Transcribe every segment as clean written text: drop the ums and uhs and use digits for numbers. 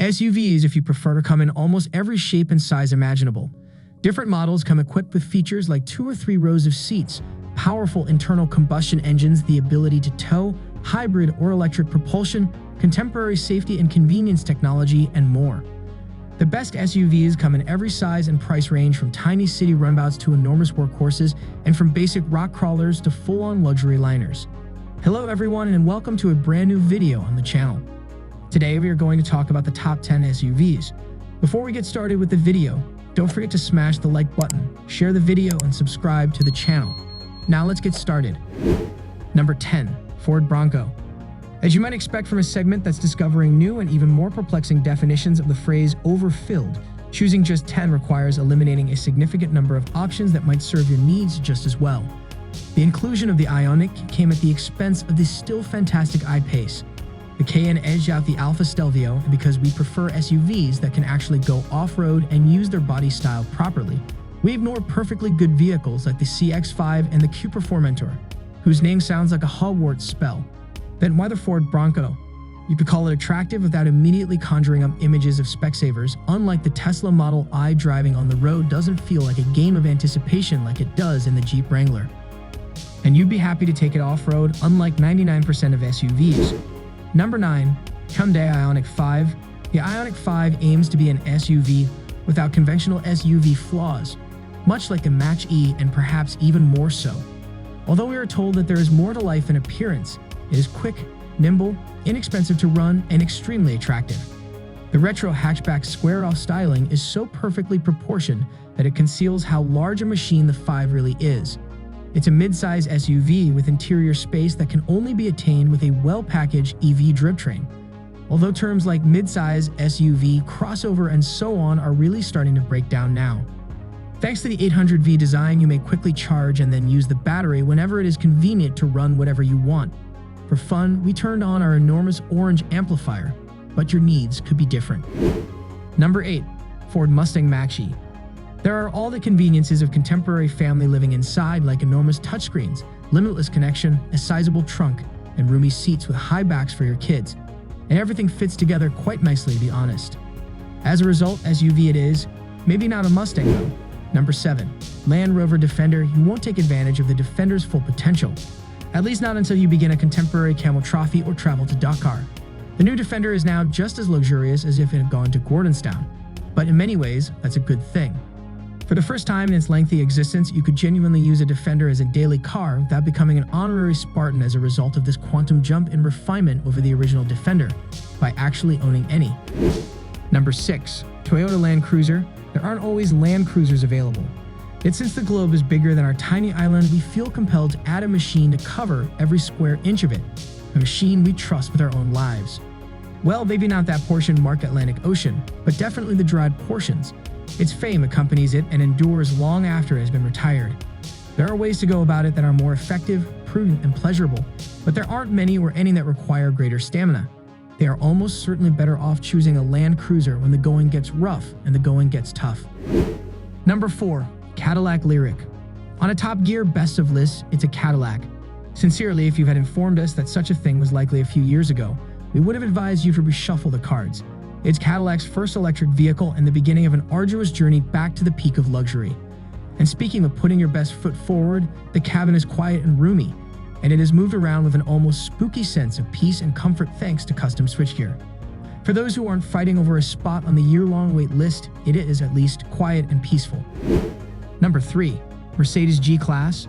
SUVs, if you prefer, come in almost every shape and size imaginable. Different models come equipped with features like 2 or 3 rows of seats, powerful internal combustion engines, the ability to tow, hybrid or electric propulsion, contemporary safety and convenience technology, and more. The best SUVs come in every size and price range, from tiny city runabouts to enormous workhorses, and from basic rock crawlers to full-on luxury liners. Hello everyone, and welcome to a brand new video on the channel. Today we are going to talk about the top 10 SUVs. Before we get started with the video, don't forget to smash the like button, share the video, and subscribe to the channel. Now let's get started. Number 10. Ford Bronco. As you might expect from a segment that's discovering new and even more perplexing definitions of the phrase overfilled, choosing just 10 requires eliminating a significant number of options that might serve your needs just as well. The inclusion of the Ioniq came at the expense of the still fantastic I-Pace. The Cayenne edged out the Alfa Stelvio, and because we prefer SUVs that can actually go off-road and use their body style properly, we ignore perfectly good vehicles like the CX-5 and the Cupra Formentor, whose name sounds like a Hogwarts spell. Then why the Ford Bronco? You could call it attractive without immediately conjuring up images of Specsavers. Unlike the Tesla Model I, driving on the road doesn't feel like a game of anticipation like it does in the Jeep Wrangler. And you'd be happy to take it off-road, unlike 99% of SUVs. Number 9. Hyundai Ioniq 5. The Ioniq 5 aims to be an SUV without conventional SUV flaws, much like the Mach-E and perhaps even more so. Although we are told that there is more to life in appearance, it is quick, nimble, inexpensive to run, and extremely attractive. The retro hatchback squared-off styling is so perfectly proportioned that it conceals how large a machine the 5 really is. It's a mid-size SUV with interior space that can only be attained with a well-packaged EV drivetrain. Although terms like mid-size, SUV, crossover, and so on are really starting to break down now. Thanks to the 800V design, you may quickly charge and then use the battery whenever it is convenient to run whatever you want. For fun, we turned on our enormous orange amplifier, but your needs could be different. Number 8. Ford Mustang Mach-E. There are all the conveniences of contemporary family living inside, like enormous touchscreens, limitless connection, a sizable trunk, and roomy seats with high backs for your kids. And everything fits together quite nicely, to be honest. As a result, SUV it is, maybe not a Mustang though. Number 7. Land Rover Defender. You won't take advantage of the Defender's full potential. At least not until you begin a contemporary camel trophy or travel to Dakar. The new Defender is now just as luxurious as if it had gone to Gordonstown. But in many ways, that's a good thing. For the first time in its lengthy existence, you could genuinely use a Defender as a daily car without becoming an honorary Spartan as a result of this quantum jump in refinement over the original Defender, by actually owning any. Number 6. Toyota Land Cruiser. There aren't always Land Cruisers available. Yet since the globe is bigger than our tiny island, we feel compelled to add a machine to cover every square inch of it, a machine we trust with our own lives. Well, maybe not that portion marked Atlantic Ocean, but definitely the dried portions. Its fame accompanies it and endures long after it has been retired. There are ways to go about it that are more effective, prudent, and pleasurable, but there aren't many or any that require greater stamina. They are almost certainly better off choosing a Land Cruiser when the going gets rough and the going gets tough. Number 4. Cadillac Lyriq. On a Top Gear best of list, it's a Cadillac. Sincerely, if you had informed us that such a thing was likely a few years ago, we would have advised you to reshuffle the cards. It's Cadillac's first electric vehicle and the beginning of an arduous journey back to the peak of luxury. And speaking of putting your best foot forward, the cabin is quiet and roomy, and it is moved around with an almost spooky sense of peace and comfort thanks to custom switchgear. For those who aren't fighting over a spot on the year-long wait list, it is at least quiet and peaceful. Number 3. Mercedes G-Class.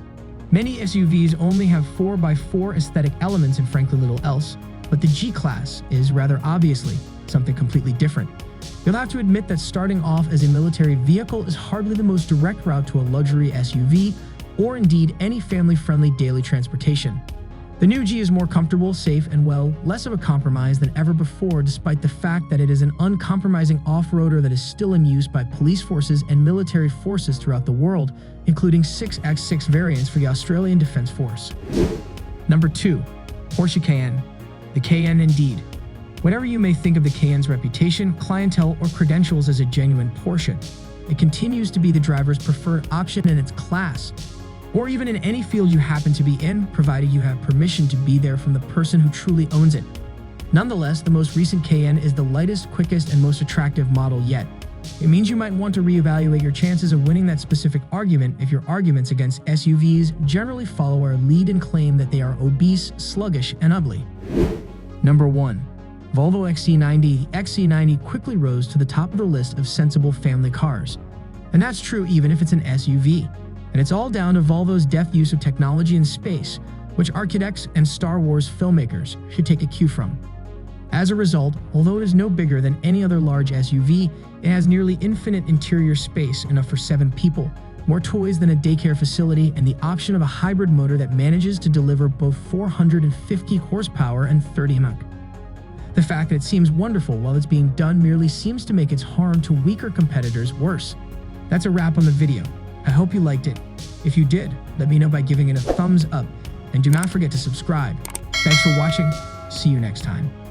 Many SUVs only have 4x4 aesthetic elements and frankly little else, but the G-Class is, rather obviously, something completely different. You'll have to admit that starting off as a military vehicle is hardly the most direct route to a luxury SUV, or indeed any family-friendly daily transportation. The new G is more comfortable, safe, and well, less of a compromise than ever before, despite the fact that it is an uncompromising off-roader that is still in use by police forces and military forces throughout the world, including 6x6 variants for the Australian Defence Force. Number 2. Porsche Cayenne. The Cayenne indeed. Whatever you may think of the Cayenne's reputation, clientele, or credentials as a genuine Porsche, it continues to be the driver's preferred option in its class, or even in any field you happen to be in, provided you have permission to be there from the person who truly owns it. Nonetheless, the most recent Cayenne is the lightest, quickest, and most attractive model yet. It means you might want to reevaluate your chances of winning that specific argument if your arguments against SUVs generally follow our lead and claim that they are obese, sluggish, and ugly. Number 1. Volvo XC90. The XC90 quickly rose to the top of the list of sensible family cars. And that's true even if it's an SUV. And it's all down to Volvo's deft use of technology and space, which architects and Star Wars filmmakers should take a cue from. As a result, although it is no bigger than any other large SUV, it has nearly infinite interior space, enough for 7 people, more toys than a daycare facility, and the option of a hybrid motor that manages to deliver both 450 horsepower and 30 mph. The fact that it seems wonderful while it's being done merely seems to make its harm to weaker competitors worse. That's a wrap on the video. I hope you liked it. If you did, let me know by giving it a thumbs up, and do not forget to subscribe. Thanks for watching. See you next time.